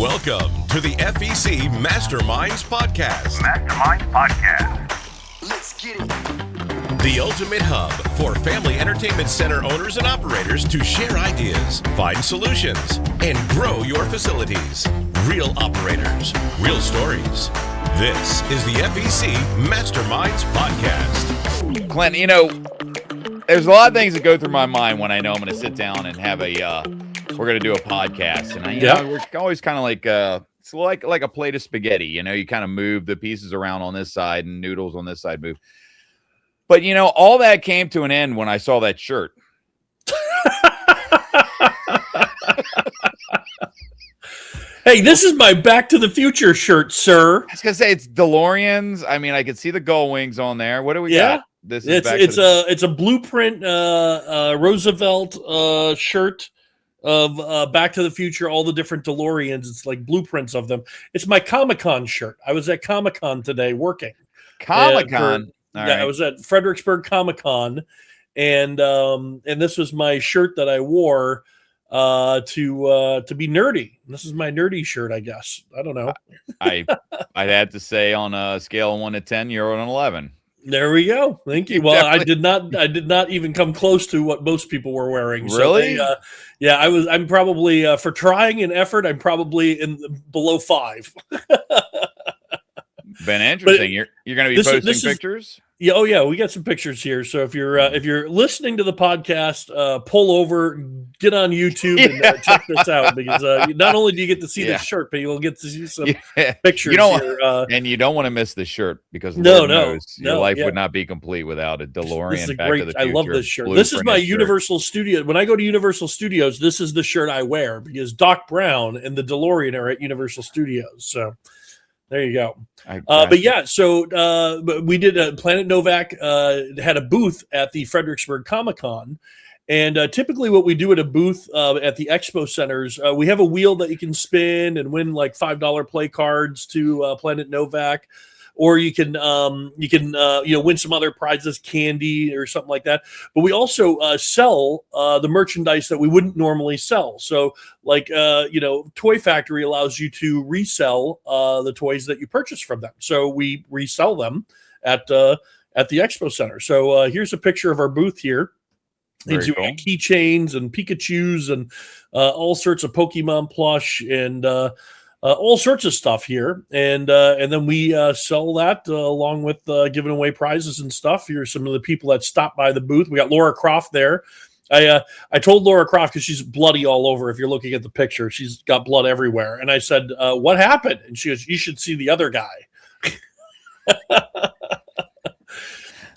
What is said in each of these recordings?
Welcome to the FEC Masterminds Podcast. Let's get it. The ultimate hub for family entertainment center owners and operators to share ideas, find solutions, and grow your facilities. Real operators, real stories. This is the FEC Masterminds Podcast. Clint, there's a lot of things that go through my mind when I know I'm going to sit down and have we're going to do a podcast. And we're always kind of like, it's like a plate of spaghetti. You kind of move the pieces around on this side and noodles on this side move. But, all that came to an end when I saw that shirt. Hey, this is my Back to the Future shirt, sir. I was going to say it's DeLoreans. I mean, I could see the gull wings on there. What do we got? This is it's a blueprint Roosevelt shirt of Back to the Future, all the different DeLoreans. It's like blueprints of them. It's my Comic-Con shirt. I was at Comic-Con today working. Comic-Con? I was at Fredericksburg Comic-Con, and this was my shirt that I wore to be nerdy. This is my nerdy shirt, I guess. I don't know. I'd have to say on a scale of 1 to 10, you're on an 11. There we go. Thank you. Well, I did not even come close to what most people were wearing. Really? So I'm probably for trying an effort, I'm probably in below 5. Been interesting. You're going to be posting pictures? Oh yeah, we got some pictures here. So if you're listening to the podcast, pull over, get on YouTube, and check this out, because not only do you get to see the shirt, but you'll get to see some pictures. And you don't want to miss the shirt, because your life would not be complete without a DeLorean. This is Back to the Future. I love this shirt. This is my Universal Studio. When I go to Universal Studios, this is the shirt I wear, because Doc Brown and the DeLorean are at Universal Studios. So there you go. But we did Planet Novak had a booth at the Fredericksburg Comic-Con. And typically what we do at a booth at the expo centers, we have a wheel that you can spin and win like $5 play cards to Planet Novak. Or you can win some other prizes, candy or something like that. But we also sell the merchandise that we wouldn't normally sell. So, like Toy Factory allows you to resell the toys that you purchase from them. So we resell them at the Expo Center. So here's a picture of our booth here. These cool. Keychains and Pikachus and all sorts of Pokemon plush and all sorts of stuff here, and then we sell that along with giving away prizes and stuff. Here's some of the people that stopped by the booth. We got Laura Croft there. I told Laura Croft, because she's bloody all over. If you're looking at the picture, she's got blood everywhere. And I said, "What happened?" And she goes, "You should see the other guy."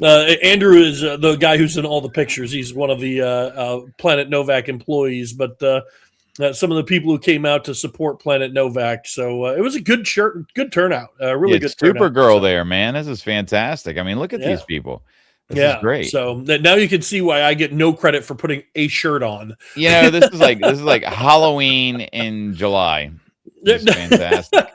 Andrew is the guy who's in all the pictures. He's one of the Planet Novak employees, but. Some of the people who came out to support Planet Novak. So it was a good shirt, good turnout. Really good turnout. Supergirl there, man. This is fantastic. I mean, look at these people. This is great. So now you can see why I get no credit for putting a shirt on. This is like Halloween in July. This is fantastic.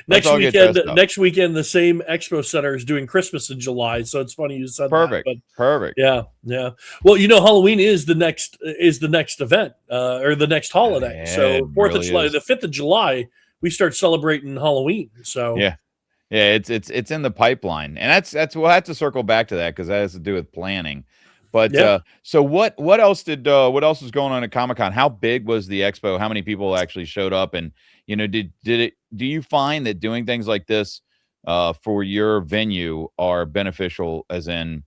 Next weekend, the same expo center is doing Christmas in July, so it's funny you said perfect. that. Perfect. Yeah. Well, Halloween is the next event or the next holiday. Yeah, so 4th really of July, is. the 5th of July, we start celebrating Halloween. So it's in the pipeline, and that's we'll have to circle back to that, because that has to do with planning. But so what else was going on at Comic-Con? How big was the expo? How many people actually showed up? And do you find that doing things like this for your venue are beneficial? As in,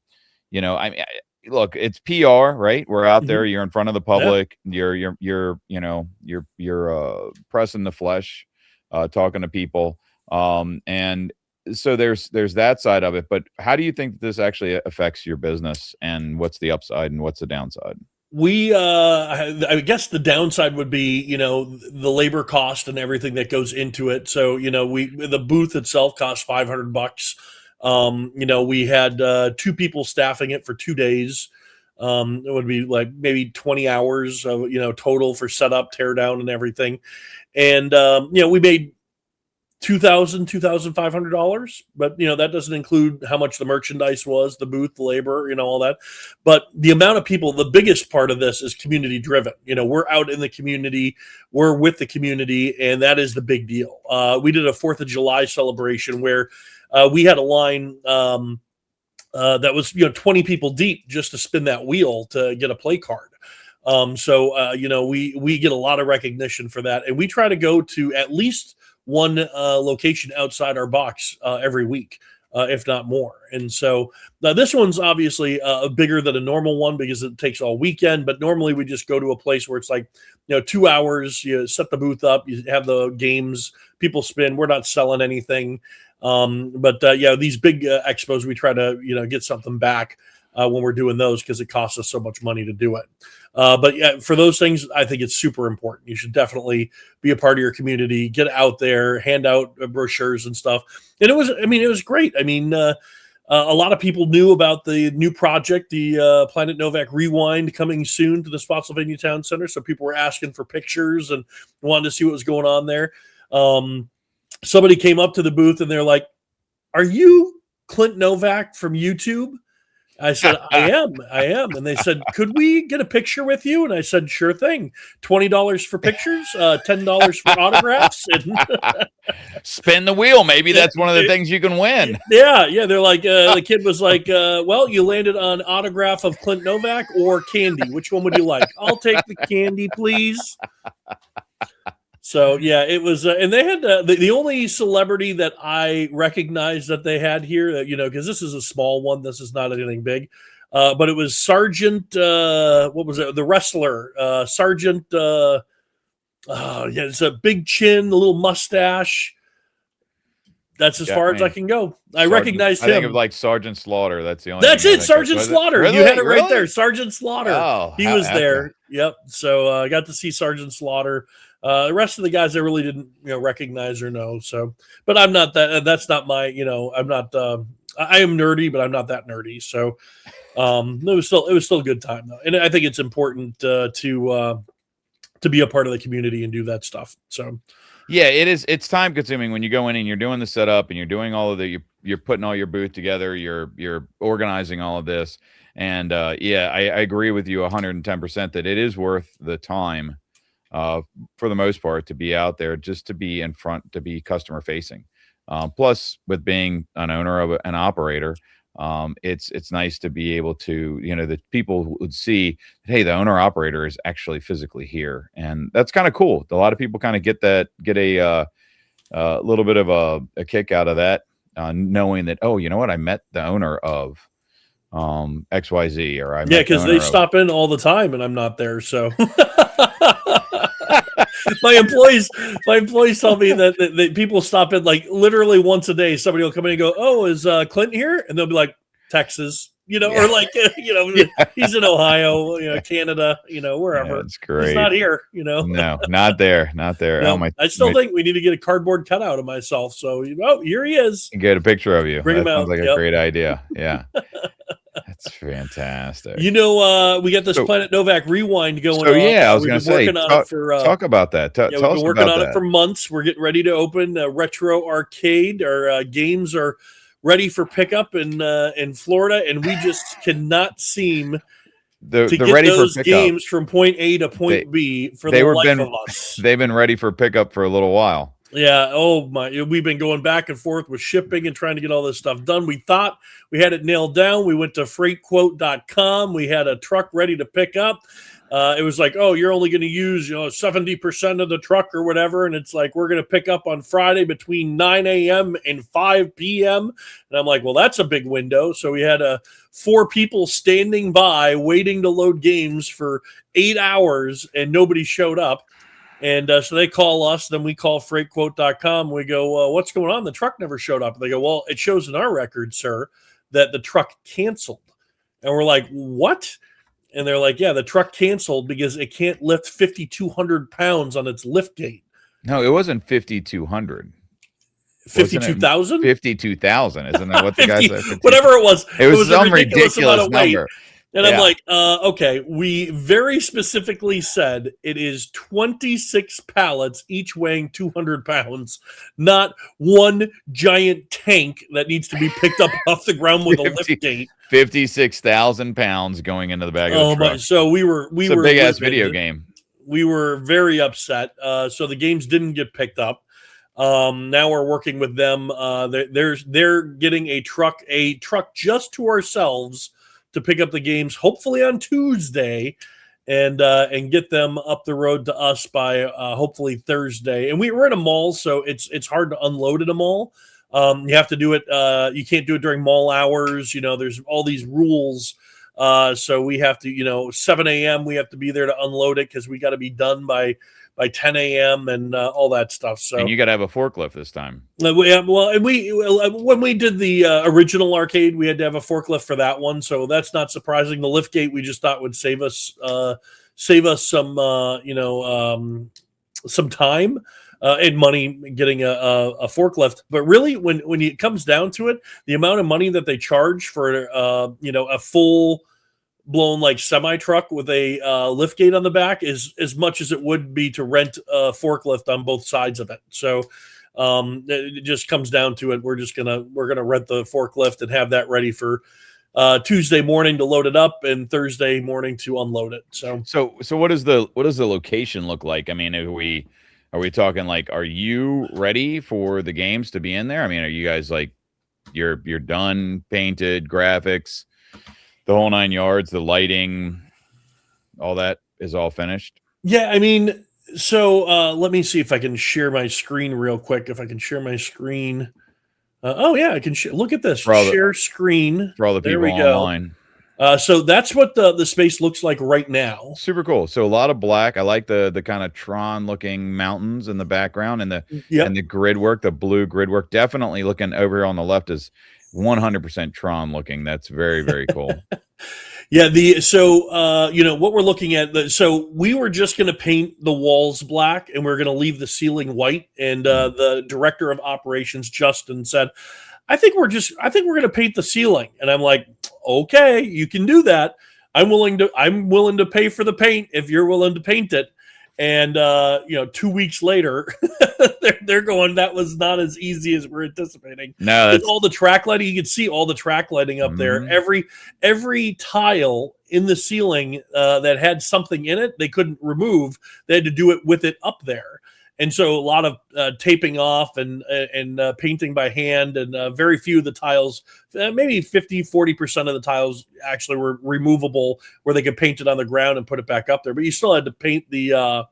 look, it's PR, right? We're out there. You're in front of the public. You're pressing the flesh, talking to people, and so there's that side of it. But how do you think this actually affects your business, and what's the upside and what's the downside? We I guess the downside would be the labor cost and everything that goes into it. So the booth itself costs $500. We had 2 people staffing it for 2 days. It would be like maybe 20 hours of total for setup, tear down, and everything. And we made $2,500, but that doesn't include how much the merchandise was, the booth, the labor, all that. But the amount of people, the biggest part of this is community driven. We're out in the community, we're with the community, and that is the big deal. We did a 4th of July celebration where we had a line that was 20 people deep just to spin that wheel to get a play card. We get a lot of recognition for that, and we try to go to at least one location outside our box every week, if not more. And so now this one's obviously bigger than a normal one because it takes all weekend. But normally we just go to a place where it's like 2 hours. You set the booth up, you have the games, people spin. We're not selling anything, but these big expos we try to get something back when we're doing those because it costs us so much money to do it. But yeah, for those things, I think it's super important. You should definitely be a part of your community, get out there, hand out brochures and stuff. And it was great. A lot of people knew about the new project, the Planet Novak Rewind, coming soon to the Spotsylvania Town Center. So people were asking for pictures and wanted to see what was going on there. Somebody came up to the booth and they're like, "Are you Clint Novak from YouTube?" I said, I am. And they said, "Could we get a picture with you?" And I said, "Sure thing. $20 for pictures, $10 for autographs." And spin the wheel. Maybe that's one of the things you can win. Yeah. They're like, the kid was like, "Well, you landed on autograph of Clint Novak or candy. Which one would you like?" "I'll take the candy, please." So yeah, it was, and they had the only celebrity that I recognized that they had here, because this is a small one, this is not anything big, but it was Sergeant. What was it? The wrestler, Sergeant. It's a big chin, the little mustache. That's as far as I can go. I recognized him. I think of like Sergeant Slaughter. That's the only. That's it, Sergeant Slaughter. Really? You had it right there, Sergeant Slaughter. Oh, he was there. Yep. So I got to see Sergeant Slaughter. The rest of the guys I really didn't, recognize or know. So, but I'm not that. That's not my. I'm not. I am nerdy, but I'm not that nerdy. So, it was still a good time though, and I think it's important to be a part of the community and do that stuff. So. Yeah, it is. It's time consuming when you go in and you're doing the setup and you're doing all of the, you're putting all your booth together, you're organizing all of this. And I agree with you 110% that it is worth the time for the most part to be out there, just to be in front, to be customer facing. Plus with being an owner of an operator, it's nice to be able to, the people would see, hey, the owner operator is actually physically here. And that's kind of cool. A lot of people kind of get a little bit of a kick out of that, knowing that, oh, you know what? I met the owner of XYZ, or because they stop in all the time and I'm not there. So my employees tell me that people stop in like literally once a day. Somebody will come in and go, "Oh, is Clint here?" And they'll be like, "Texas," or like, he's in Ohio, Canada, wherever. Yeah, that's great. He's not here, No, not there. No, I still think we need to get a cardboard cutout of myself. So, here he is. Get a picture of you. Bring him out. Sounds like a great idea. Yeah. That's fantastic. We got this Planet Novak Rewind going on. So yeah, I was going to say, talk about that. Tell us we've been working on it for months. We're getting ready to open a retro arcade. Our games are ready for pickup in Florida, and we just cannot seem to get ready those for games from point A to point B for the life of us. They've been ready for pickup for a little while. Yeah. Oh my! We've been going back and forth with shipping and trying to get all this stuff done. We thought we had it nailed down. We went to freightquote.com. We had a truck ready to pick up. It was like, oh, you're only going to use 70% of the truck or whatever, and it's like we're going to pick up on Friday between 9 a.m. and 5 p.m. And I'm like, well, that's a big window. So we had 4 people standing by waiting to load games for 8 hours, and nobody showed up. And so they call us, then we call freightquote.com. We go, what's going on? The truck never showed up. And they go, well, it shows in our record, sir, that the truck canceled. And we're like, what? And they're like, yeah, the truck canceled because it can't lift 5,200 pounds on its lift gate. No, it wasn't 5,200. 52,000? 52,000. Isn't that what the guy said? Whatever it was. It was some ridiculous number. And I'm like, okay, we very specifically said it is 26 pallets, each weighing 200 pounds, not one giant tank that needs to be picked up off the ground with a lift gate. 56,000 pounds going into the back of the truck. So we were a big ass video game. We were very upset. So the games didn't get picked up. Now we're working with them. They're getting a truck just to ourselves to pick up the games, hopefully on Tuesday, and get them up the road to us by hopefully Thursday. And we're in a mall, so it's hard to unload at a mall. You have to do it. You can't do it during mall hours. There's all these rules. So we have to, 7 a.m. we have to be there to unload it because we got to be done by 10 a.m. and all that stuff. So and you got to have a forklift this time. Well, and when we did the original arcade, we had to have a forklift for that one. So that's not surprising. The lift gate we just thought would save us some some time and money getting a forklift. But really, when it comes down to it, the amount of money that they charge for a full blown like semi truck with a lift gate on the back is as much as it would be to rent a forklift on both sides of it. So it just comes down to it. We're gonna rent the forklift and have that ready for Tuesday morning to load it up and Thursday morning to unload it. So what does the location look like? I mean, are we talking like, are you ready for the games to be in there? I mean, are you guys like you're done, painted, graphics, the whole 9 yards, the lighting, all that is all finished? Yeah, I mean, so let me see if I can share my screen real quick. If I can share my screen. I can look at this. Share screen. For all the people online. So that's what the space looks like right now. Super cool. So a lot of black. I like the kind of Tron-looking mountains in the background and the grid work, the blue grid work. Definitely looking over here on the left is 100% Tron looking. That's very, very cool. Yeah. What we're looking at. So we were just going to paint the walls black and we're going to leave the ceiling white. And the director of operations, Justin, said, I think we're going to paint the ceiling. And I'm like, okay, you can do that. I'm willing to pay for the paint if you're willing to paint it. And 2 weeks later, they're going, that was not as easy as we're anticipating. No, that's all the track lighting. You can see all the track lighting up there. Every tile in the ceiling that had something in it, they couldn't remove. They had to do it with it up there. And so a lot of taping off and painting by hand, and very few of the tiles, maybe 40% of the tiles actually were removable where they could paint it on the ground and put it back up there. But you still had to paint the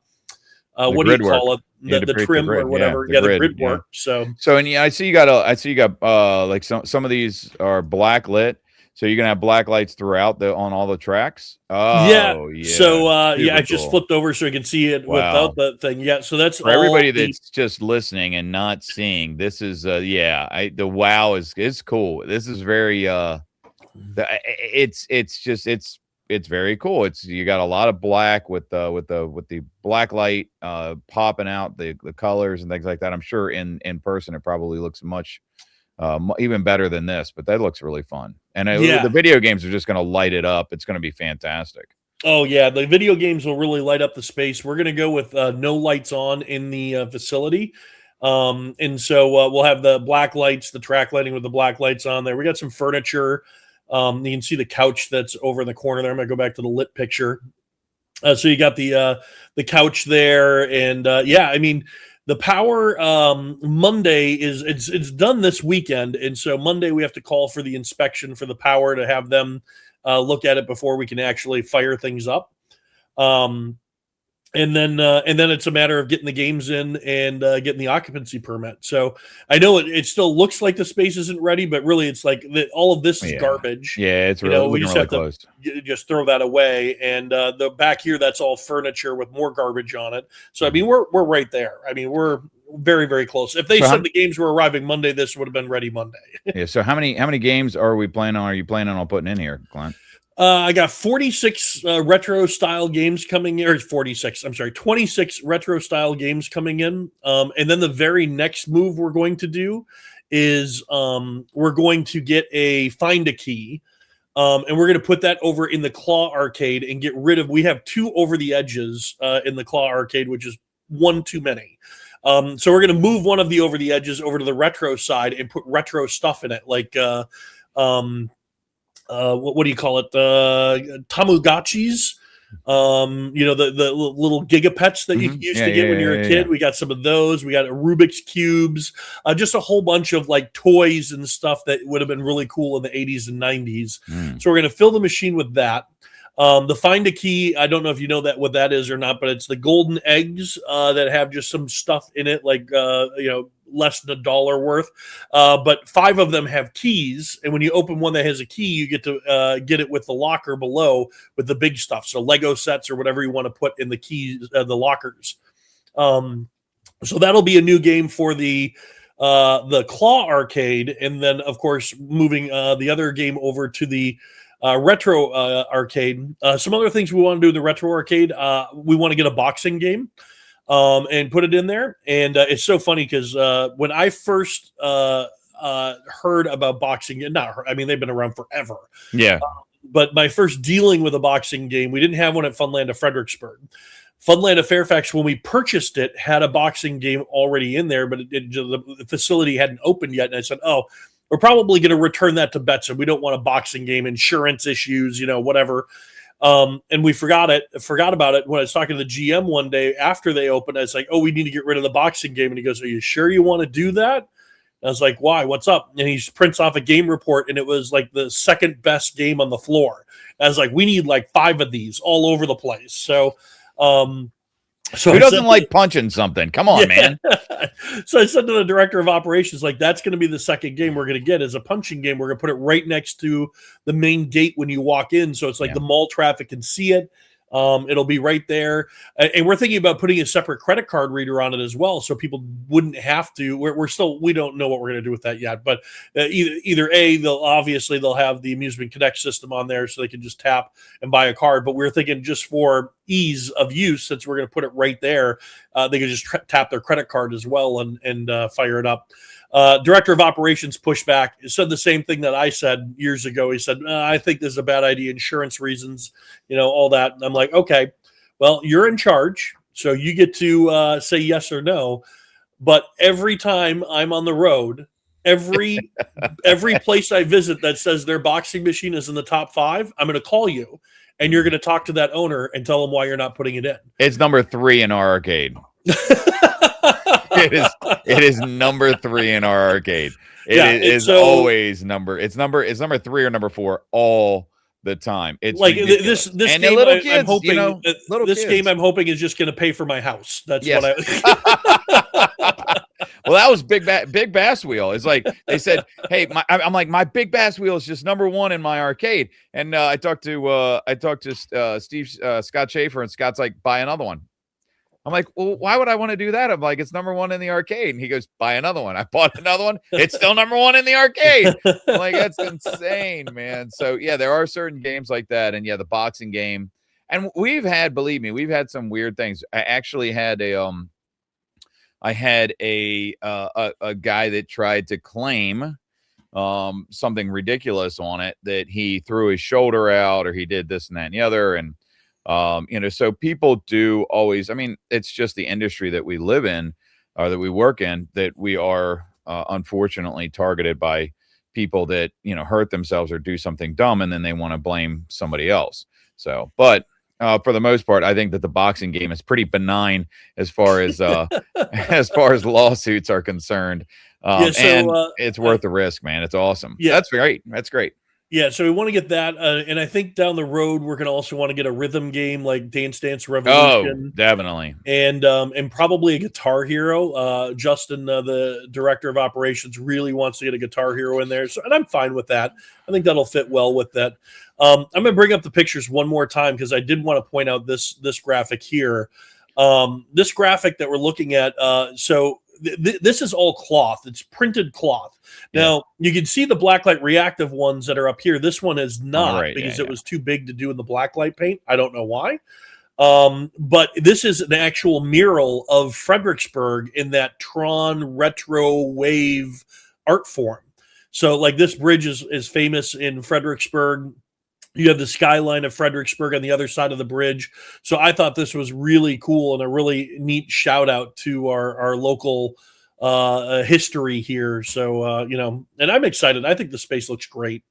what do you call it? The trim or whatever. The grid work. So and I see you got like some of these are black lit. So you're gonna have black lights throughout on all the tracks. Oh yeah. So I just flipped over so you can see it without the thing. Yeah. So that's for everybody that's just listening and not seeing. This is the wow is cool. This is very it's very cool. You got a lot of black with the black light popping out the colors and things like that. I'm sure in person it probably looks much even better than this, but that looks really fun. And the video games are just going to light it up. It's going to be fantastic. Oh yeah, the video games will really light up the space. We're going to go with no lights on in the facility, and so we'll have the black lights, the track lighting with the black lights on there. We got some furniture. You can see the couch that's over in the corner there. I'm going to go back to the lit picture. So you got the couch there, and I mean. The power Monday it's done this weekend, and so Monday we have to call for the inspection for the power to have them look at it before we can actually fire things up. And then it's a matter of getting the games in and getting the occupancy permit. So I know it still looks like the space isn't ready, but really it's like all of this is garbage. Yeah, it's really, we just really have close. to just throw that away. And the back here, that's all furniture with more garbage on it. So I mean, we're right there. I mean, we're very, very close. If they said the games were arriving Monday, this would have been ready Monday. Yeah. So how many games are you planning on putting in here, Clint? I got 46 retro style games coming in, or 26 retro style games coming in. And then the very next move we're going to do is we're going to get a find a key And we're going to put that over in the Claw Arcade and get rid of. We have 2 over the edges in the Claw Arcade, which is 1 too many. So we're going to move one of the over the edges over to the retro side and put retro stuff in it, like what do you call it? Tamagotchis. The little gigapets that you used to get when you were a kid. Yeah. We got some of those. We got Rubik's cubes, just a whole bunch of like toys and stuff that would have been really cool in the 80s and 90s. So we're going to fill the machine with that. The Find a Key, I don't know if you know what that is or not, but it's the golden eggs that have just some stuff in it, like less than $1 worth. But 5 of them have keys, and when you open one that has a key, you get to get it with the locker below with the big stuff. So Lego sets or whatever you want to put in the keys, the lockers. So that'll be a new game for the Claw Arcade, and then of course moving the other game over to the retro arcade. Some other things we want to do in the retro arcade. We want to get a boxing game and put it in there. And it's so funny because when I first heard about boxing, they've been around forever. Yeah. But my first dealing with a boxing game, we didn't have one at Funland of Fredericksburg. Funland of Fairfax, when we purchased it, had a boxing game already in there, but the facility hadn't opened yet. And I said, we're probably going to return that to Betson. We don't want a boxing game, insurance issues, whatever. And we forgot about it. When I was talking to the GM one day after they opened, I was like, we need to get rid of the boxing game. And he goes, are you sure you want to do that? And I was like, why? What's up? And he prints off a game report, and it was like the second best game on the floor. And I was like, we need like 5 of these all over the place. So who doesn't like punching something? Come on, man. So I said to the director of operations, like, that's going to be the second game we're going to get is a punching game. We're going to put it right next to the main gate when you walk in. So it's like the mall traffic can see it. It'll be right there. And we're thinking about putting a separate credit card reader on it as well. So people wouldn't have to, we don't know what we're going to do with that yet, but either they'll have the Amusement Connect system on there so they can just tap and buy a card. But we're thinking just for ease of use, since we're going to put it right there, they can just tap their credit card as well and fire it up. Director of operations pushed back, said the same thing that I said years ago. He said, I think this is a bad idea, insurance reasons, all that. And I'm like, okay, well, you're in charge, so you get to say yes or no. But every time I'm on the road, every place I visit that says their boxing machine is in the top 5, I'm going to call you, and you're going to talk to that owner and tell them why you're not putting it in. It's number 3 in our arcade. It is number 3 in our arcade. It is always number 3 or number 4 all the time. It's like ridiculous. This and game. Little kids, I'm hoping this game. I'm hoping is just going to pay for my house. That's what I. Well, that was Big Bass Wheel. It's like they said, "Hey, I'm like my Big Bass Wheel is just number 1 in my arcade." And I talked to Steve Scott Schaefer, and Scott's like, "Buy another one." I'm like, well, why would I want to do that? I'm like, it's number 1 in the arcade. And he goes, buy another one. I bought another one. It's still number 1 in the arcade. I'm like, that's insane, man. So yeah, there are certain games like that. And yeah, the boxing game. And believe me, we've had some weird things. I actually had a guy that tried to claim something ridiculous on it, that he threw his shoulder out or he did this and that and the other. And so people do always, it's just the industry that we live in or that we work in, that we are unfortunately targeted by people that, hurt themselves or do something dumb, and then they want to blame somebody else. So, but for the most part, I think that the boxing game is pretty benign as far as as far as lawsuits are concerned. And it's worth the risk, man. It's awesome. Yeah, that's great. That's great. Yeah, so we want to get that, and I think down the road we're going to also want to get a rhythm game like Dance Dance Revolution. Oh, definitely. And probably a Guitar Hero. Justin, the director of operations, really wants to get a Guitar Hero in there, and I'm fine with that. I think that'll fit well with that. I'm going to bring up the pictures one more time because I did want to point out this graphic here. This graphic that we're looking at, this is all cloth. It's printed cloth. Now, you can see the blacklight reactive ones that are up here. This one is not because it was too big to do in the blacklight paint. I don't know why. But this is an actual mural of Fredericksburg in that Tron retro wave art form. So like this bridge is famous in Fredericksburg. You have the skyline of Fredericksburg on the other side of the bridge. So I thought this was really cool and a really neat shout out to our local history here. So, and I'm excited. I think the space looks great.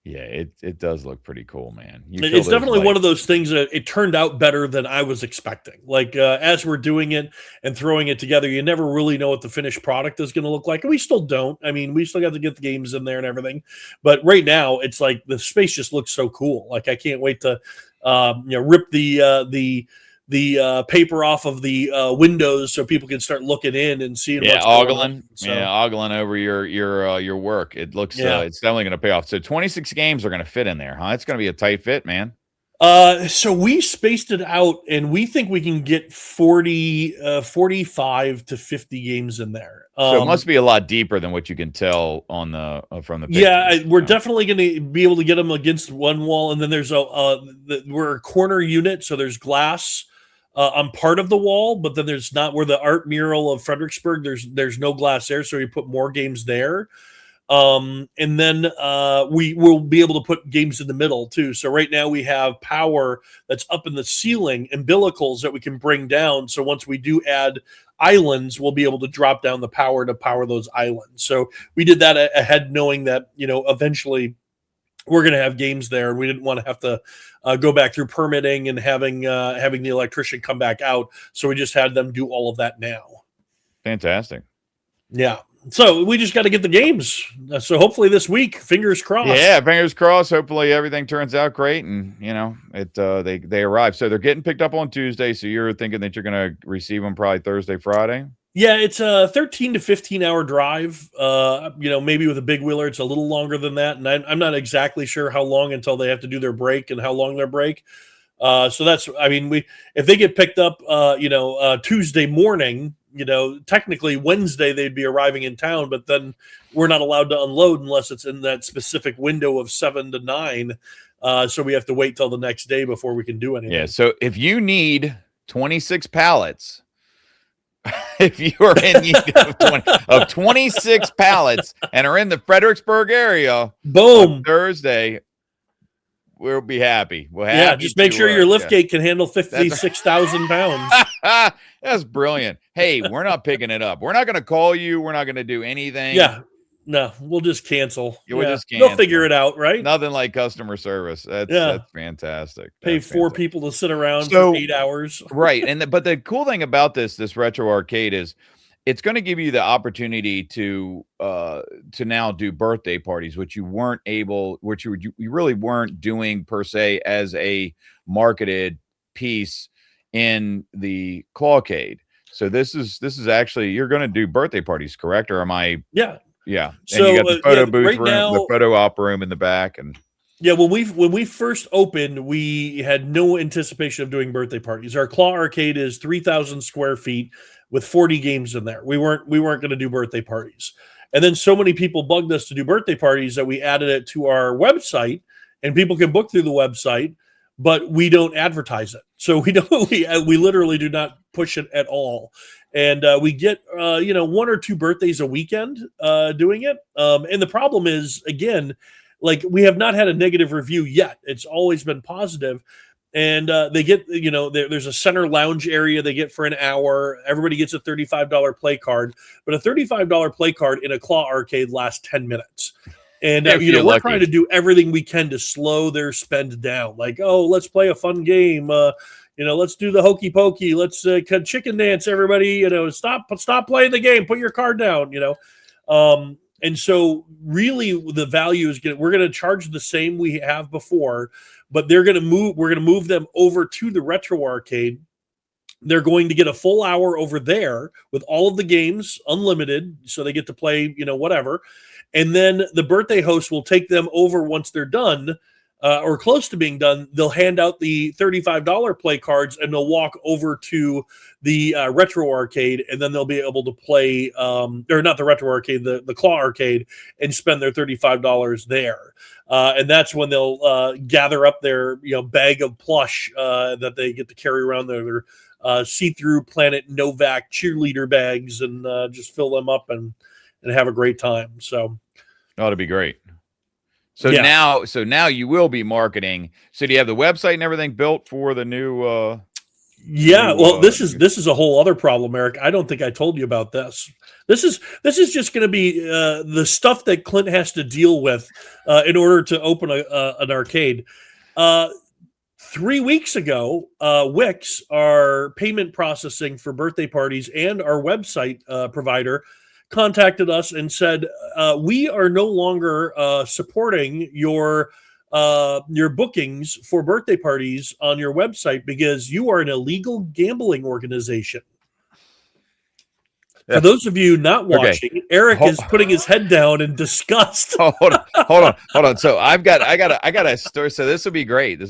Yeah, it does look pretty cool, man. It's definitely one of those things that it turned out better than I was expecting. Like as we're doing it and throwing it together, you never really know what the finished product is going to look like. And we still don't. I mean, we still got to get the games in there and everything. But right now, it's like the space just looks so cool. Like I can't wait to rip the paper off of the windows so people can start looking in and seeing what's going on. So, ogling over your work. It looks it's definitely going to pay off. So 26 games are going to fit in there, huh? It's going to be a tight fit, man. So we spaced it out, and we think we can get 45 to 50 games in there. So it must be a lot deeper than what you can tell on the from the pictures. Yeah, we're definitely going to be able to get them against one wall, and then there's we're a corner unit, so there's glass on part of the wall, but then there's not where the art mural of Fredericksburg. There's no glass there, so we put more games there. And then we will be able to put games in the middle too. So right now we have power that's up in the ceiling, umbilicals that we can bring down. So once we do add islands, we'll be able to drop down the power to power those islands. So we did that ahead, knowing that, eventually we're going to have games there, and we didn't want to have to go back through permitting and having the electrician come back out. So we just had them do all of that now. Fantastic. Yeah. So we just got to get the games. So hopefully this week, fingers crossed. Yeah, fingers crossed. Hopefully everything turns out great, and they arrive. So they're getting picked up on Tuesday. So you're thinking that you're going to receive them probably Thursday, Friday. Yeah, it's a 13 to 15 hour drive. Maybe with a big wheeler, it's a little longer than that. And I'm not exactly sure how long until they have to do their break and how long their break. So that's, if they get picked up, Tuesday morning, technically Wednesday they'd be arriving in town, but then we're not allowed to unload unless it's in that specific window of 7 to 9. So we have to wait till the next day before we can do anything. Yeah. So if you need 26 pallets, if you are in need of 26 pallets and are in the Fredericksburg area, boom, Thursday, we'll be happy. Just make sure your lift gate can handle 56,000 pounds. That's brilliant. Hey, we're not picking it up. We're not going to call you. We're not going to do anything. Yeah. No, we'll just cancel. We'll just cancel. They'll figure it out, right? Nothing like customer service. That's fantastic. Pay 4 people to sit around for 8 hours. Right. But the cool thing about this retro arcade is it's going to give you the opportunity to now do birthday parties, which you really weren't doing per se as a marketed piece in the Clawcade. So this is actually, you're going to do birthday parties, correct? Or am I? Yeah. Yeah. So and you got the photo booth right room, now, the photo op room in the back, and yeah, when we first opened, we had no anticipation of doing birthday parties. Our Claw Arcade is 3,000 square feet with 40 games in there. We weren't going to do birthday parties. And then so many people bugged us to do birthday parties that we added it to our website, and people can book through the website, but we don't advertise it. So we literally do not push it at all. And we get 1 or 2 birthdays a weekend doing it. And the problem is, again, like, we have not had a negative review yet. It's always been positive. And they get, there's a center lounge area they get for an hour. Everybody gets a $35 play card, but a $35 play card in a Claw Arcade lasts 10 minutes. And, we're trying to do everything we can to slow their spend down. Like, oh, let's play a fun game. Let's do the hokey pokey. Let's chicken dance, everybody. Stop playing the game. Put your card down, And so really the value is we're going to charge the same we have before, but we're going to move them over to the retro arcade. They're going to get a full hour over there with all of the games unlimited. So they get to play, whatever. And then the birthday host will take them over once they're done or close to being done. They'll hand out the $35 play cards and they'll walk over to the retro arcade, and then they'll be able to play, or not the retro arcade, the Claw Arcade, and spend their $35 there. And that's when they'll gather up their bag of plush that they get to carry around their see-through Planet Novak cheerleader bags, and just fill them up and have a great time. So ought to be great. So now you will be marketing. So do you have the website and everything built for the new? This is a whole other problem, Erik. I don't think I told you about this. This is just going to be the stuff that Clint has to deal with in order to open an arcade. 3 weeks ago, Wix, our payment processing for birthday parties, and our website provider contacted us and said, we are no longer supporting your bookings for birthday parties on your website because you are an illegal gambling organization. For those of you not watching, Erik is putting his head down in disgust. Hold on. So I got a story. So this will be great.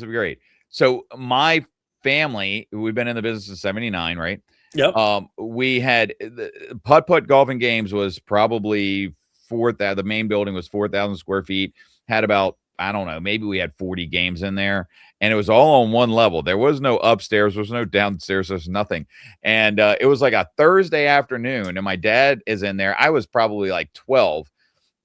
So my family, we've been in the business since '79, right? Yep. We had the putt golf and games was probably 4,000. The main building was 4,000 square feet. Had about, I don't know, maybe we had 40 games in there, and it was all on one level. There was no upstairs, there was no downstairs, there's nothing. And it was like a Thursday afternoon, and my dad is in there. I was probably like 12.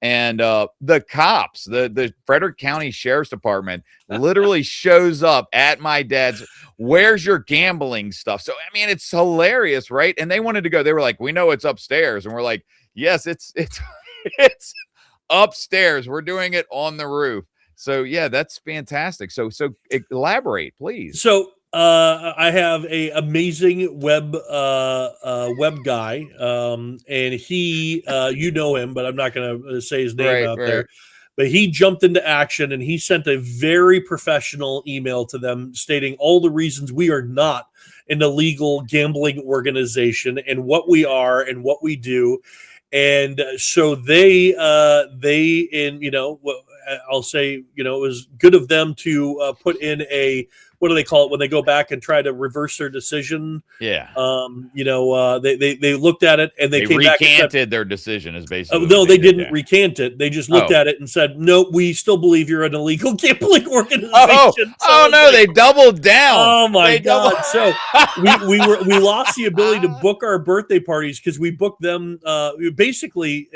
And the cops, the Frederick County Sheriff's Department literally shows up at my dad's, where's your gambling stuff? So, I mean, it's hilarious, right? And they wanted to go. They were like, we know it's upstairs. And we're like, yes, it's upstairs. We're doing it on the roof. So, yeah, that's fantastic. So elaborate, please. So I have a amazing web guy, and he, you know him, but I'm not going to say his name out there. But he jumped into action, and he sent a very professional email to them stating all the reasons we are not an illegal gambling organization and what we are and what we do. And so they I'll say, it was good of them to put in a, what do they call it when they go back and try to reverse their decision? Yeah. They looked at it and they came back and recanted their decision is basically. No, they didn't recant it. They just looked at it and said, no, we still believe you're an illegal gambling organization. They doubled down. Oh my God. So we lost the ability to book our birthday parties because we booked them basically.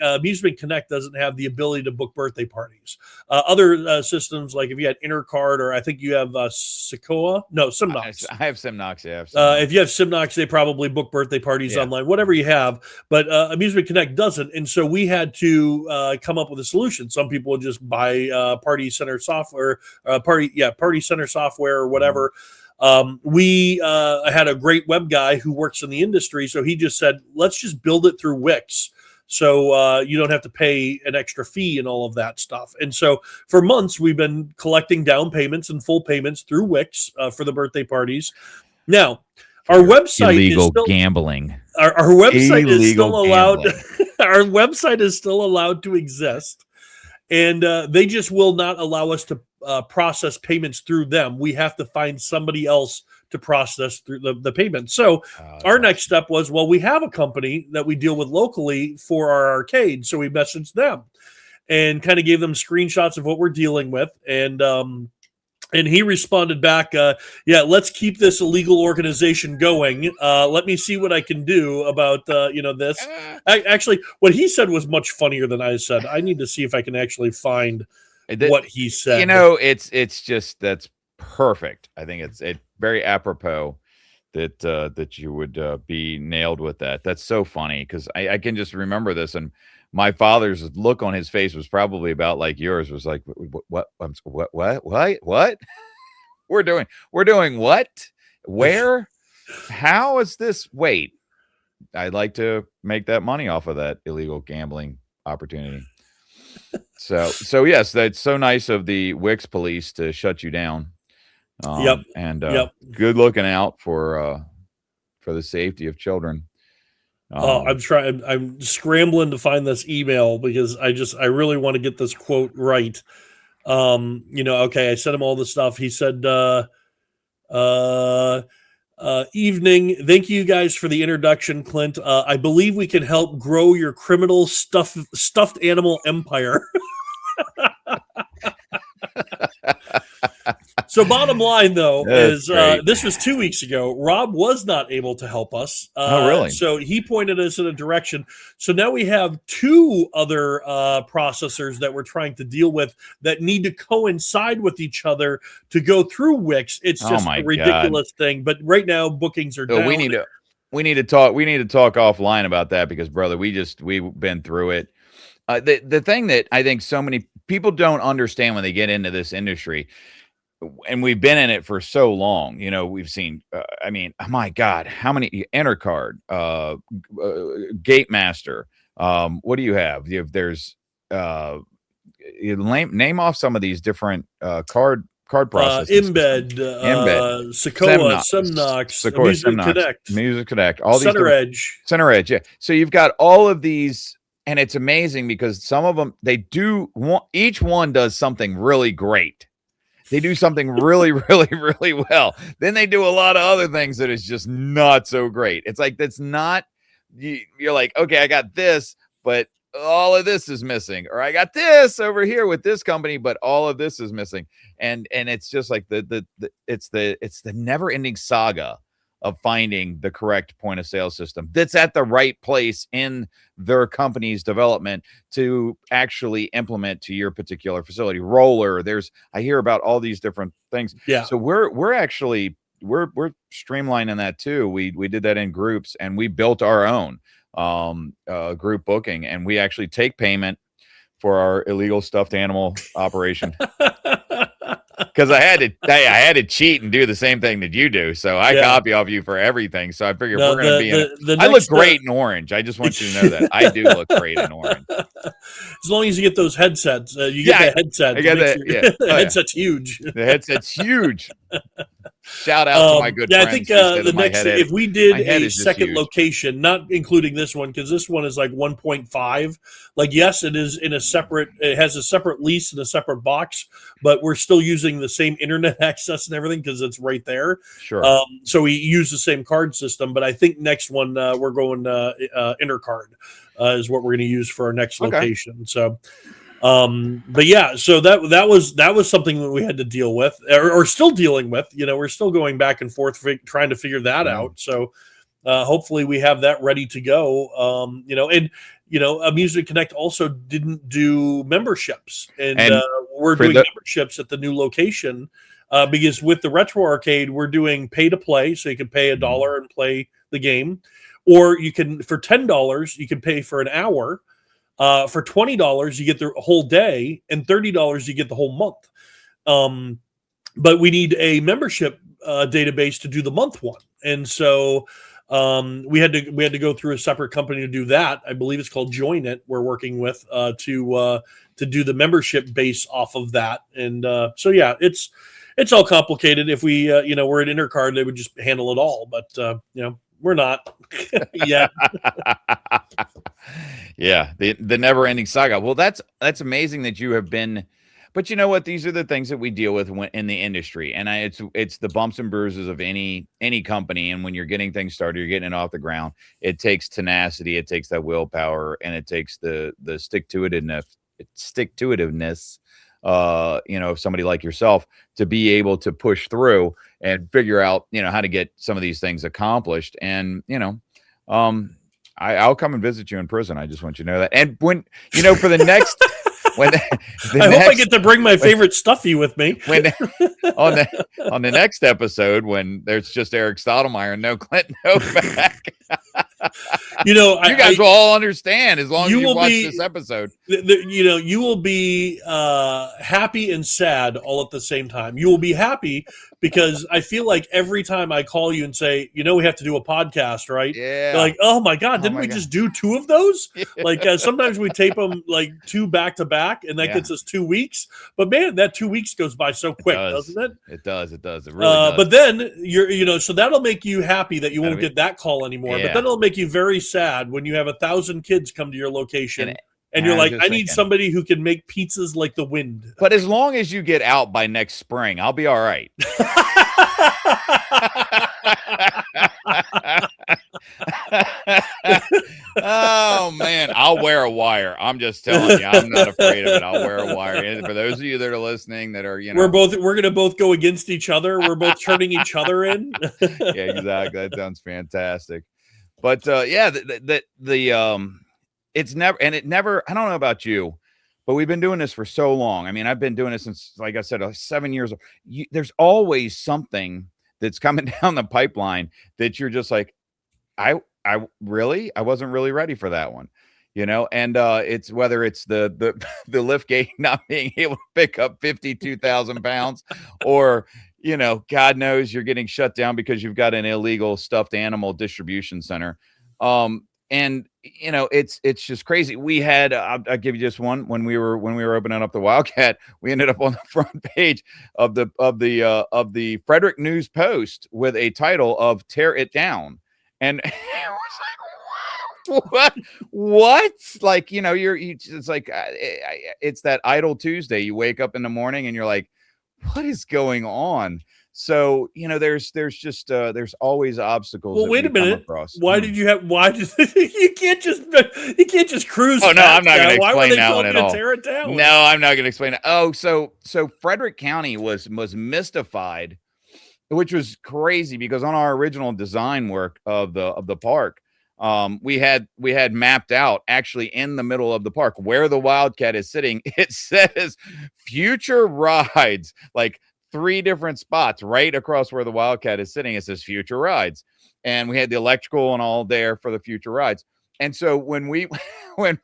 Amusement Connect doesn't have the ability to book birthday parties. Other systems, like if you had Intercard, or I think you have Simnox. I have Simnox. Yeah. If you have Simnox, they probably book birthday parties online, whatever you have. But Amusement Connect doesn't, and so we had to come up with a solution. Some people would just buy Party Center software, Party Center software or whatever. We had a great web guy who works in the industry, so he just said, let's just build it through Wix. So you don't have to pay an extra fee and all of that stuff. And so for months, we've been collecting down payments and full payments through Wix for the birthday parties. Now, our website illegal is still gambling. Our website is still allowed. Our website is still allowed to exist, and they just will not allow us to process payments through them. We have to find somebody else to process through the payment. So our next step was, well, we have a company that we deal with locally for our arcade. So we messaged them and kind of gave them screenshots of what we're dealing with. And he responded back, let's keep this illegal organization going. Let me see what I can do about, this. Actually, what he said was much funnier than I said. I need to see if I can actually find what he said. It's just, that's perfect. I think it's very apropos that you would be nailed with that. That's so funny because I can just remember this, and my father's look on his face was probably about like yours. Was like, what? We're doing what? Where? How is this? Wait, I'd like to make that money off of that illegal gambling opportunity. So yes, that's so nice of the Wix police to shut you down. Good looking out for the safety of children. I'm scrambling to find this email because I really want to get this quote right. I sent him all the stuff. He said, evening. Thank you guys for the introduction, Clint. I believe we can help grow your criminal stuffed animal empire. So bottom line, though, That's is this was 2 weeks ago. Rob was not able to help us. Oh, really? So he pointed us in a direction. So now we have two other processors that we're trying to deal with that need to coincide with each other to go through Wix. It's just a ridiculous thing. But right now, bookings are down. We need to talk offline about that because, brother, we've been through it. The thing that I think so many people don't understand when they get into this industry, and we've been in it for so long, we've seen, I mean, oh my God, how many Intercard, Gate Master, what do you have? There's, name off some of these different, card processing Embed, Sequoia, Semnox, Music Connect, all these Center Edge. Yeah. So you've got all of these, and it's amazing because some of them, each one does something really great. They do something really, really, really well. Then they do a lot of other things that is just not so great. It's like, that's not, you're like, okay, I got this, but all of this is missing. Or I got this over here with this company, but all of this is missing. And it's just like it's the never ending saga of finding the correct point of sale system that's at the right place in their company's development to actually implement to your particular facility. Roller, I hear about all these different things. Yeah. So we're streamlining that too. We did that in groups, and we built our own group booking, and we actually take payment for our illegal stuffed animal operation. Because I had to cheat and do the same thing that you do, so I copy off you for everything. So I figured we're going to be in. I look great in orange. I just want you to know that I do look great in orange. As long as you get those headsets, you get the headset. I got that. The headset's huge. The headset's huge. Shout out to my good friends. I think the next, if we did a second location, not including this one, because this one is like 1.5. Like, yes, it is in it has a separate lease and a separate box, but we're still using the same internet access and everything because it's right there. Sure. So we use the same card system, but I think next one we're going Intercard is what we're going to use for our next location. So. But yeah, so that was something that we had to deal with or still dealing with. We're still going back and forth trying to figure that out. So hopefully we have that ready to go. Amusement Connect also didn't do memberships, and we're doing memberships at the new location because with the Retro Arcade we're doing pay to play, so you can pay $1 and play the game, or you can for $10 you can pay for an hour. For $20, you get the whole day, and $30, you get the whole month. But we need a membership database to do the month one, and so we had to go through a separate company to do that. I believe it's called Join It. We're working with to do the membership base off of that, and so yeah, it's all complicated. If we we're at Intercard, they would just handle it all, but we're not yet. Yeah, the never-ending saga. Well, that's amazing that you have been, but you know what? These are the things that we deal with in the industry, and it's the bumps and bruises of any company. And when you're getting things started, you're getting it off the ground. It takes tenacity, it takes that willpower, and it takes the stick-to-itiveness. Of somebody like yourself to be able to push through and figure out, how to get some of these things accomplished. And, I'll come and visit you in prison. I just want you to know that. And when, for the next, hope I get to bring my favorite stuffy with me. When on the next episode, when there's just Erik Stottlemyre and no Clint Novak. You guys will all understand as long as you watch this episode. You will be happy and sad all at the same time. You will be happy because I feel like every time I call you and say, we have to do a podcast, right? Yeah. You're like, oh my God, didn't we just do 2 of those? Like sometimes we tape them like 2 back to back, and that gets us 2 weeks. But man, that 2 weeks goes by so quick, doesn't it? It does. It really does. But then so that'll make you happy that you won't get that call anymore. Yeah. But then it'll make you very sad when you have 1,000 kids come to your location. And you're like, I need somebody who can make pizzas like the wind. But as long as you get out by next spring, I'll be all right. Oh man, I'll wear a wire. I'm just telling you, I'm not afraid of it. I'll wear a wire. And for those of you that are listening that are, we're gonna both go against each other. We're both turning each other in. Yeah, exactly. That sounds fantastic. But yeah, it's never, and it never, I don't know about you, but we've been doing this for so long. I mean, I've been doing this since, like I said, 7 years. There's always something that's coming down the pipeline that you're just like, I wasn't really ready for that one, and it's whether it's the lift gate not being able to pick up 52,000 pounds, or God knows you're getting shut down because you've got an illegal stuffed animal distribution center. And it's just crazy. We had I'll give you just one. When we were opening up the Wildcat, we ended up on the front page of the Frederick News Post with a title of "Tear It Down," and it was like, what? Like, it's like it's that idle Tuesday. You wake up in the morning and you're like, what is going on? So, there's just there's always obstacles. Well, wait a minute. Why did you can't just cruise? Oh no, I'm not going to explain that one at all. Tear it down? No, I'm not going to explain it. Oh, so Frederick County was mystified, which was crazy because on our original design work of the park, we had mapped out actually in the middle of the park where the Wildcat is sitting. It says future rides, like 3 different spots right across where the Wildcat is sitting. It says future rides, and we had the electrical and all there for the future rides. And so when we went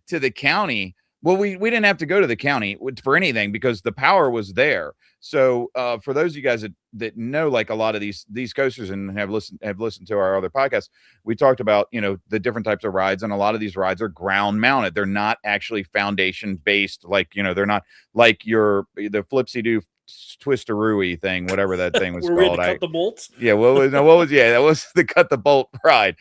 to the county, well, we didn't have to go to the county for anything because the power was there. So for those of you guys that know, like a lot of these coasters and have listened to our other podcasts, we talked about, the different types of rides, and a lot of these rides are ground mounted. They're not actually foundation based. Like, they're not like the Flipsy-Doo Twisteroo thing, whatever that thing was called. Cut the bolts. Yeah. That was the cut the bolt ride.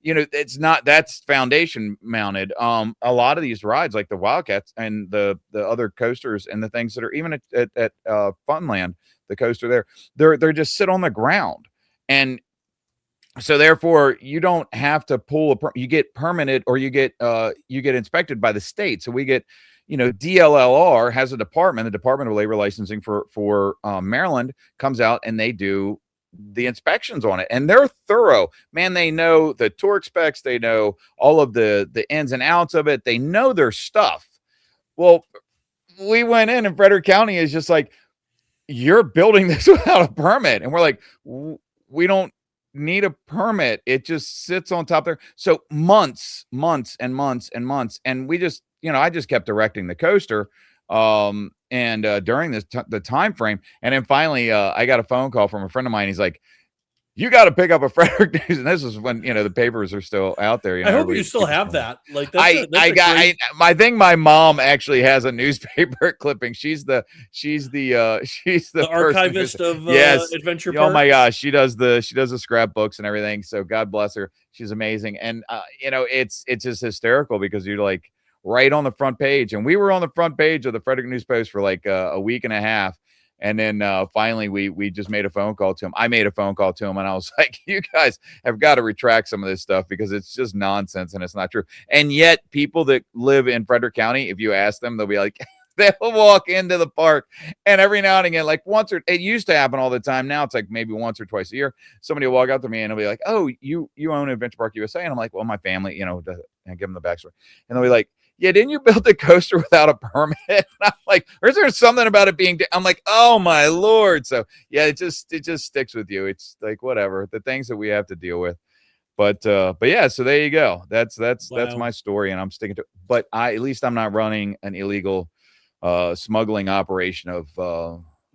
It's not, that's foundation mounted. A lot of these rides, like the Wildcats and the other coasters and the things that are even at Funland, the coaster they're just sit on the ground. And so therefore you don't have to pull you get permitted, or you get inspected by the state. So we get, DLLR has a department, the Department of Labor Licensing for Maryland, comes out and they do the inspections on it, and they're thorough, man. They know the torque specs, they know all of the ins and outs of it, they know their stuff. Well, we went in and Frederick County is just like, you're building this without a permit. And we're like, we don't need a permit, it just sits on top there. So months and months, and we just, I just kept directing the coaster and during the time frame. And then finally I got a phone call from a friend of mine. He's like, you got to pick up a Frederick News. And this is when, the papers are still out there. I hope you still have that. Like, I think my mom actually has a newspaper clipping. She's the archivist of Adventure Park. Oh my gosh. She does the scrapbooks and everything. So God bless her. She's amazing. And it's just hysterical because you're like right on the front page. And we were on the front page of the Frederick News Post for like a week and a half. And then finally, we just made a phone call to him. I made a phone call to him, and I was like, you guys have got to retract some of this stuff because it's just nonsense and it's not true. And yet people that live in Frederick County, if you ask them, they'll be like, they'll walk into the park, and every now and again, like it used to happen all the time. Now it's like maybe once or twice a year, somebody will walk up to me and they'll be like, oh, you own Adventure Park USA? And I'm like, well, my family, and give them the backstory. And they'll be like, yeah, didn't you build the coaster without a permit? And I'm like, or is there something about it being, I'm like, oh my Lord. So yeah, it just sticks with you. It's like, whatever, the things that we have to deal with. But yeah, so there you go. That's my story, and I'm sticking to it. But at least I'm not running an illegal smuggling operation of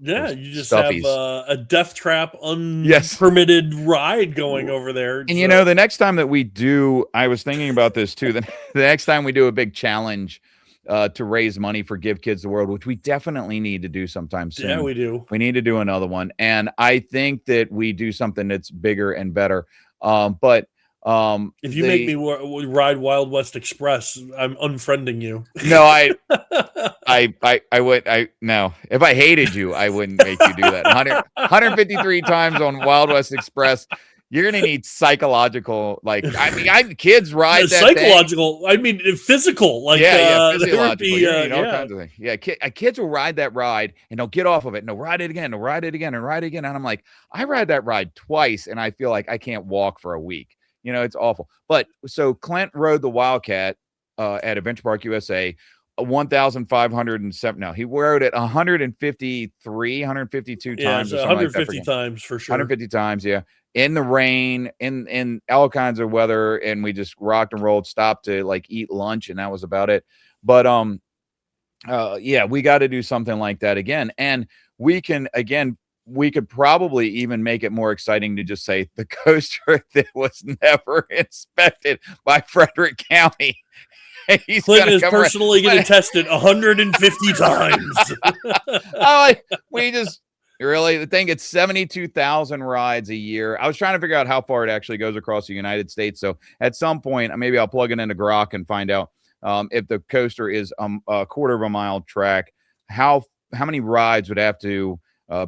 you just stuffies. Have a death trap unpermitted ride going over there. And the next time that we do, I was thinking about this too, the next time we do a big challenge to raise money for Give Kids the World, which we definitely need to do sometime soon. Yeah, we do. We need to do another one. And I think that we do something that's bigger and better. But If you make me ride Wild West Express, I'm unfriending you. No, I would. No, if I hated you, I wouldn't make you do that. 153 times on Wild West Express. You're going to need psychological, kids ride that psychological. thing. I mean, physical. Physiological. All kinds of things. Yeah, kids will ride that ride and they'll get off of it and they'll ride it again, and ride it again, and ride it again. And I'm like, I ride that ride twice, and I feel like I can't walk for a week. It's awful. But so Clint rode the Wildcat at Adventure Park USA 1,507. No, he rode it 153, 152 times. 150 times for sure. 150 times, yeah. In the rain, in all kinds of weather, and we just rocked and rolled, stopped to eat lunch, and that was about it. But yeah, we got to do something like that again. And we could probably even make it more exciting to just say the coaster that was never inspected by Frederick County. Clint is personally going to test it 150 times. Really, the thing gets 72,000 rides a year. I was trying to figure out how far it actually goes across the United States. So at some point, maybe I'll plug it into Grok and find out if the coaster is a quarter of a mile track, how many rides would have to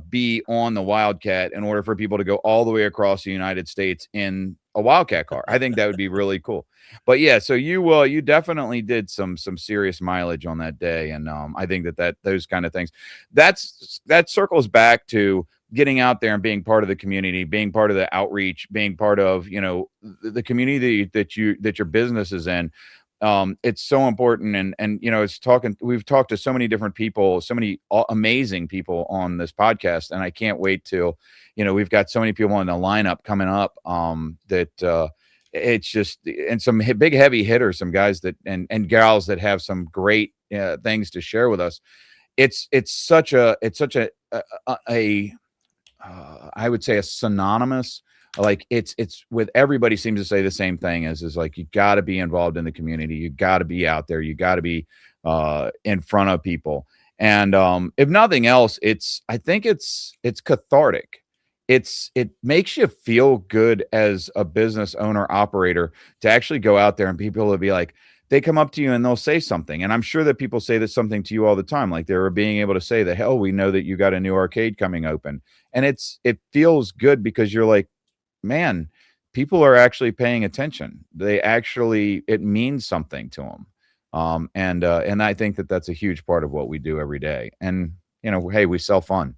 be on the Wildcat in order for people to go all the way across the United States in a Wildcat car. I think that would be really cool. But yeah, so you definitely did some serious mileage on that day, and I think that those kind of things that circles back to getting out there and being part of the community, being part of the outreach, being part of the community that your business is in. It's so important, and we've talked to so many different people, so many amazing people on this podcast, and I can't wait till we've got so many people in the lineup coming up that it's just, and some big heavy hitters, some guys that and gals that have some great things to share with us. It's such a I would say a synonymous. It's with everybody seems to say the same thing is you got to be involved in the community. You got to be out there. You got to be in front of people. And if nothing else, I think it's cathartic. It makes you feel good as a business owner operator to actually go out there and people will be like, they come up to you and they'll say something. And I'm sure that people say this something to you all the time. Like they're being able to say that, hell, we know that you got a new arcade coming open. And it feels good because you're like, man, people are actually paying attention. It means something to them. And I think that that's a huge part of what we do every day. And, hey, we sell fun.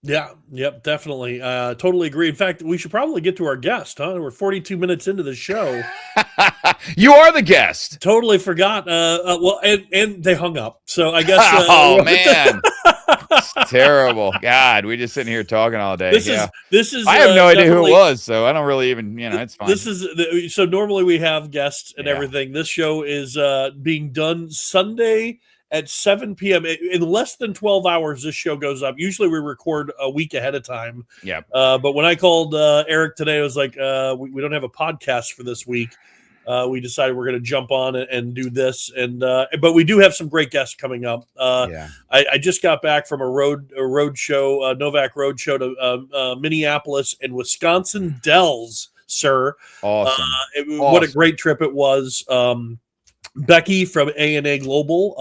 Yeah, yep, definitely. Totally agree. In fact, we should probably get to our guest, huh? We're 42 minutes into the show. You are the guest. Totally forgot. Well, and they hung up. So I guess. Oh, man. It's terrible. God, we just sitting here talking all day. This is. I have no idea who it was, so I don't really even. It's fine. This is so normally we have guests and everything. This show is being done Sunday at 7 p.m. In less than 12 hours, this show goes up. Usually we record a week ahead of time. Yeah. But when I called Erik today, I was like, we don't have a podcast for this week. We decided we're going to jump on and do this, but we do have some great guests coming up. I just got back from a road show, Novak road show to Minneapolis and Wisconsin Dells, sir. Awesome. What a great trip it was. Becky from A&A Global,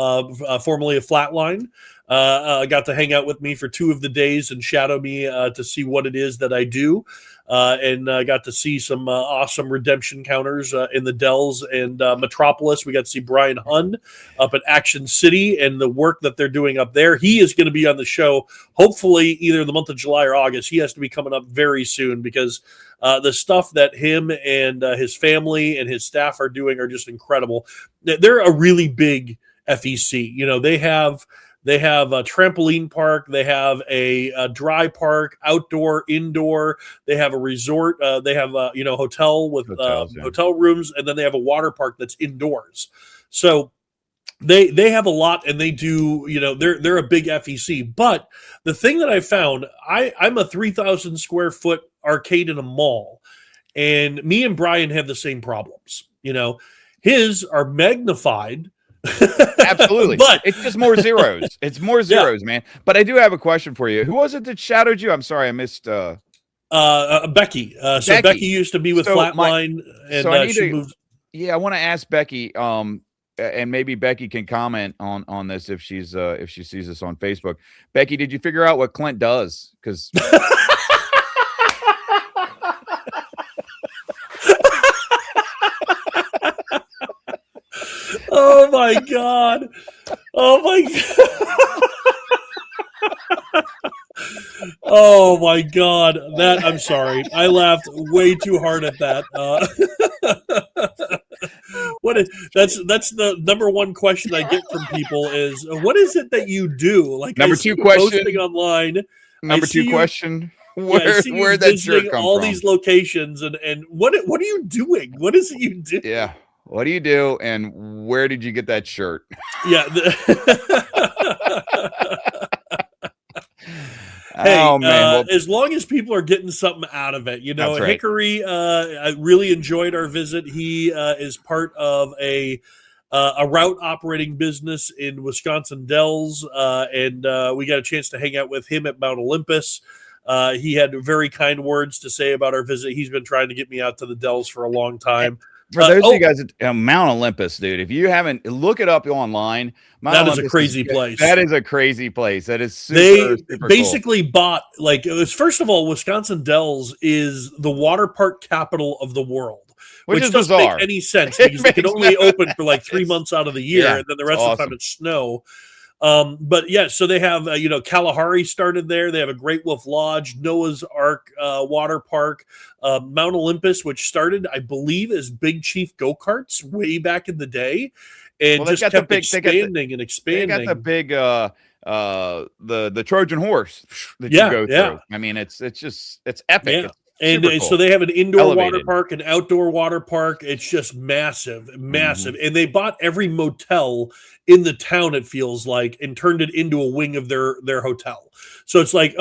formerly of Flatline, got to hang out with me for 2 of the days and shadow me to see what it is that I do. And got to see some awesome redemption counters in the Dells and Metropolis. We got to see Brian Hunn up at Action City and the work that they're doing up there. He is going to be on the show, hopefully either in the month of July or August. He has to be coming up very soon because the stuff that him and his family and his staff are doing are just incredible. They're a really big FEC. They have a trampoline park. They have a dry park, outdoor, indoor. They have a resort. They have a hotel with hotel rooms, and then they have a water park that's indoors. So they have a lot, and they do. They're a big FEC. But the thing that I found, I'm a 3,000 square foot arcade in a mall, and me and Brian have the same problems. His are magnified. Absolutely. But it's just more zeros. It's more zeros, man. But I do have a question for you. Who was it that shadowed you? I'm sorry, I missed Becky. So Becky used to be with Flatline, and she moved. Yeah, I want to ask Becky. And maybe Becky can comment on this if she sees this on Facebook. Becky, did you figure out what Clint does? Because oh my god! Oh my god! Oh my god! That I'm sorry, I laughed way too hard at that. That's the number one question I get from people is, what is it that you do? Like, number two question posting online. Number two question. Where that shirt come all from? These locations and what are you doing? What is it you do? Yeah. What do you do? And where did you get that shirt? Yeah. Hey, oh, man. As long as people are getting something out of it, right. Hickory, I really enjoyed our visit. He is part of a route operating business in Wisconsin Dells, and we got a chance to hang out with him at Mount Olympus. He had very kind words to say about our visit. He's been trying to get me out to the Dells for a long time. For those of you guys at Mount Olympus, dude, if you haven't, look it up online. That is a crazy place. That is a crazy place. That is super, they basically cool. Bought, like, it was, first of all, Wisconsin Dells is the water park capital of the world. Which doesn't bizarre. Make any sense because they can only open for like 3 months out of the year, and then the rest of the time it's snow. But yeah, so they have, Kalahari started there. They have a Great Wolf Lodge, Noah's Ark water park, Mount Olympus, which started, I believe, as Big Chief go-karts way back in the day, and just kept expanding and expanding. They got the big, the Trojan horse that you go through. I mean, it's epic. Yeah. And so they have an indoor water park, an outdoor water park. It's just massive. Mm-hmm. And they bought every motel in the town, it feels like, and turned it into a wing of their hotel. So it's like,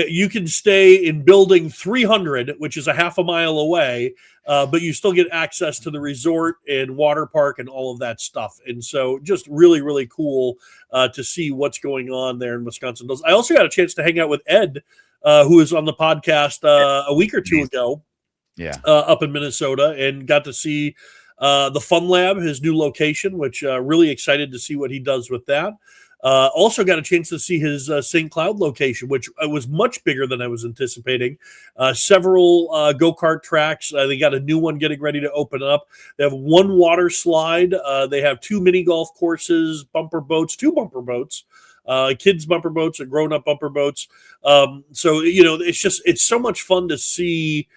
you can stay in building 300, which is a half a mile away, but you still get access to the resort and water park and all of that stuff. And so just really, really cool to see what's going on there in Wisconsin. I also got a chance to hang out with Ed, who was on the podcast a week or two ago, up in Minnesota, and got to see the Fun Lab, his new location, which really excited to see what he does with that. Also got a chance to see his St. Cloud location, which was much bigger than I was anticipating. Several go-kart tracks. They got a new one getting ready to open up. They have one water slide. They have 2 mini golf courses, bumper boats, 2 bumper boats. Kids bumper boats and grown-up bumper boats. So, it's so much fun to see.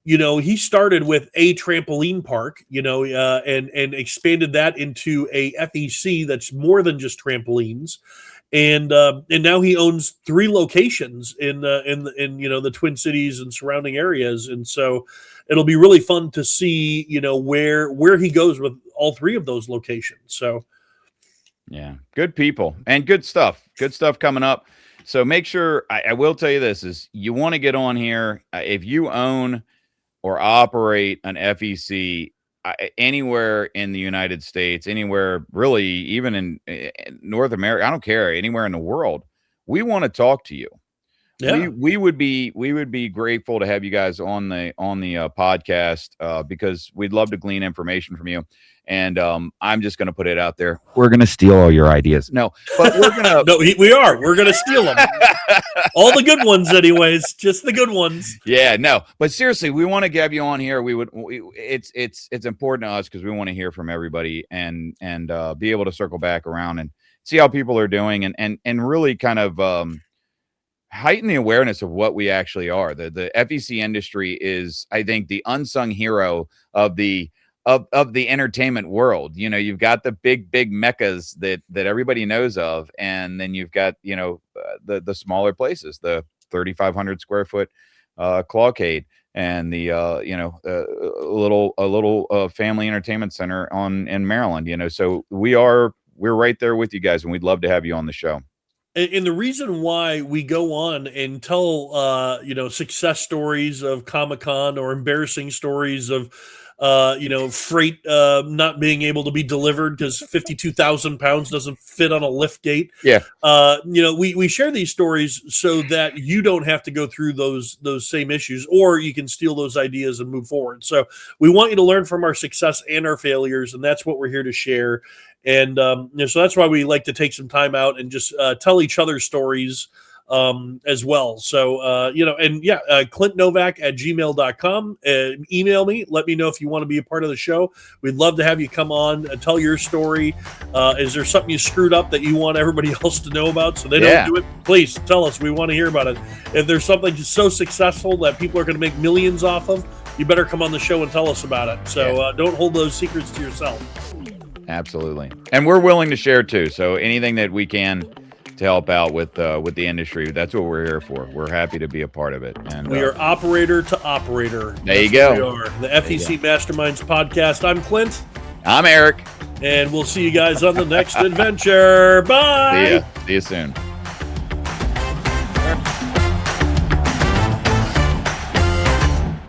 He started with a trampoline park, and expanded that into a FEC that's more than just trampolines. And now he owns 3 locations in the Twin Cities and surrounding areas. And so it'll be really fun to see, where he goes with all 3 of those locations. So, yeah, good people and good stuff coming up. So make sure, I will tell you this, is you want to get on here. If you own or operate an FEC anywhere in the United States, anywhere really, even in North America, I don't care, anywhere in the world, we want to talk to you. Yeah. We would be grateful to have you guys on the podcast because we'd love to glean information from you. And I'm just going to put it out there. We're going to steal all your ideas. No, but we're going to. No, we're going to steal them. All the good ones, anyways. Just the good ones. Yeah, no. But seriously, we want to have you on here. It's important to us because we want to hear from everybody and be able to circle back around and see how people are doing and really kind of heighten the awareness of what we actually are. The FEC industry is, I think, the unsung hero of the entertainment world. You've got the big meccas that everybody knows of, and then you've got the smaller places, the 3,500 square foot Clawcade, and the little family entertainment center in Maryland. So we're right there with you guys, and we'd love to have you on the show. And the reason why we go on and tell, success stories of Comic-Con or embarrassing stories of freight not being able to be delivered because 52,000 pounds doesn't fit on a lift gate. Yeah. We share these stories so that you don't have to go through those same issues, or you can steal those ideas and move forward. So we want you to learn from our success and our failures, and that's what we're here to share. And so that's why we like to take some time out and just tell each other stories as well. So, clintnovak@gmail.com. Email me. Let me know if you want to be a part of the show. We'd love to have you come on and tell your story. Is there something you screwed up that you want everybody else to know about so they don't do it? Please tell us. We want to hear about it. If there's something just so successful that people are going to make millions off of, you better come on the show and tell us about it. So don't hold those secrets to yourself. Absolutely. And we're willing to share too. So anything that we can to help out with the industry, that's what we're here for. We're happy to be a part of it. And we are operator to operator. There you go. We are the FEC Masterminds Podcast. I'm Clint. I'm Erik. And we'll see you guys on the next adventure. Bye. See you soon.